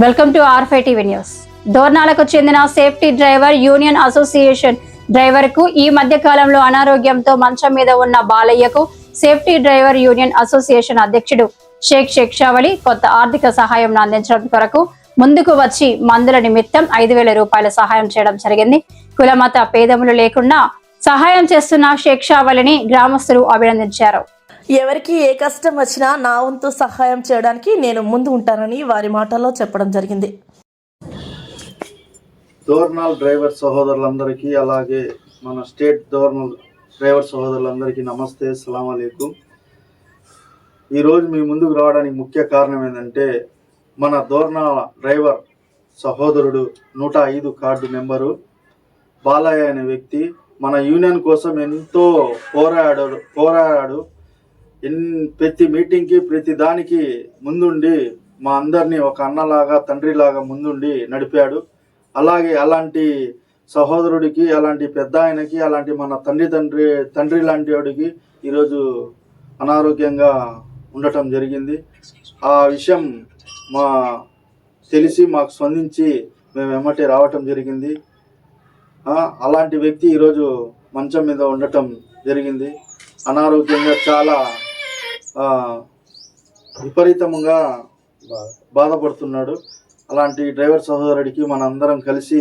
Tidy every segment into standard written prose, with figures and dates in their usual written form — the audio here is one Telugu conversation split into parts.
Welcome to R five TV news. దోర్నాలకు చెందిన safety driver union association driver కు ఈ మధ్య కాలంలో అనారోగ్యంతో మంచం మీద ఉన్న బాలయ్యకు సేఫ్టీ డ్రైవర్ యూనియన్ అసోసియేషన్ అధ్యక్షుడు షేక్ షేక్షావళి కొత్త ఆర్థిక సహాయం అందించడం కొరకు ముందుకు వచ్చి మందుల నిమిత్తం 5,000 రూపాయల సహాయం చేయడం జరిగింది. కులమత భేదములు లేకుండా సహాయం చేస్తున్న షేక్షావళిని గ్రామస్తులు అభినందించారు. ఎవరికి ఏ కష్టం వచ్చినా నా వంతు సహాయం చేయడానికి నేను ముందు ఉంటానని వారి మాటల్లో చెప్పడం జరిగింది. దోర్నాల్ డ్రైవర్ సహోదరులందరికీ, అలాగే మన స్టేట్ దోర్నాల్ డ్రైవర్ సహోదరులందరికీ నమస్తే, అస్సలాము అలైకుం. ఈరోజు మీ ముందుకు రావడానికి ముఖ్య కారణం ఏంటంటే, మన దోర్నాల్ డ్రైవర్ సహోదరుడు 105 కార్డు నెంబరు బాలయ్య అనే వ్యక్తి మన యూనియన్ కోసం ఎంతో పోరాడాడు. ప్రతి మీటింగ్కి ప్రతి దానికి ముందుండి మా అందరినీ ఒక అన్నలాగా తండ్రిలాగా ముందుండి నడిపాడు. అలాగే అలాంటి సహోదరుడికి, అలాంటి పెద్ద ఆయనకి, అలాంటి మన తండ్రి లాంటి వాడికి ఈరోజు అనారోగ్యంగా ఉండటం జరిగింది. ఆ విషయం తెలిసి మాకు స్పందించి మేము వెంబటి రావటం జరిగింది. అలాంటి వ్యక్తి ఈరోజు మంచం మీద ఉండటం జరిగింది. అనారోగ్యంగా చాలా విపరీతంగా బాధపడుతున్నాడు. అలాంటి డ్రైవర్ సహోదరుడికి మన అందరం కలిసి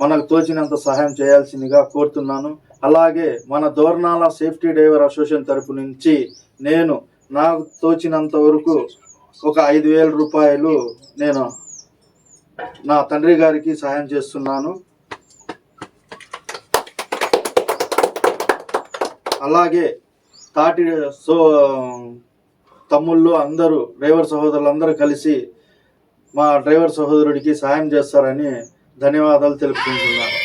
మనకు తోచినంత సహాయం చేయాల్సిందిగా కోరుతున్నాను. అలాగే మన దోర్నాల సేఫ్టీ డ్రైవర్ అసోసియేషన్ తరపు నుంచి నేను నాకు తోచినంత వరకు ఒక 5,000 రూపాయలు నేను నా తండ్రి గారికి సహాయం చేస్తున్నాను. అలాగే తమ్ముళ్ళు అందరూ డ్రైవర్ సహోదరులందరూ కలిసి మా డ్రైవర్ సహోదరుడికి సహాయం చేస్తారని ధన్యవాదాలు తెలుపుకుంటున్నాను.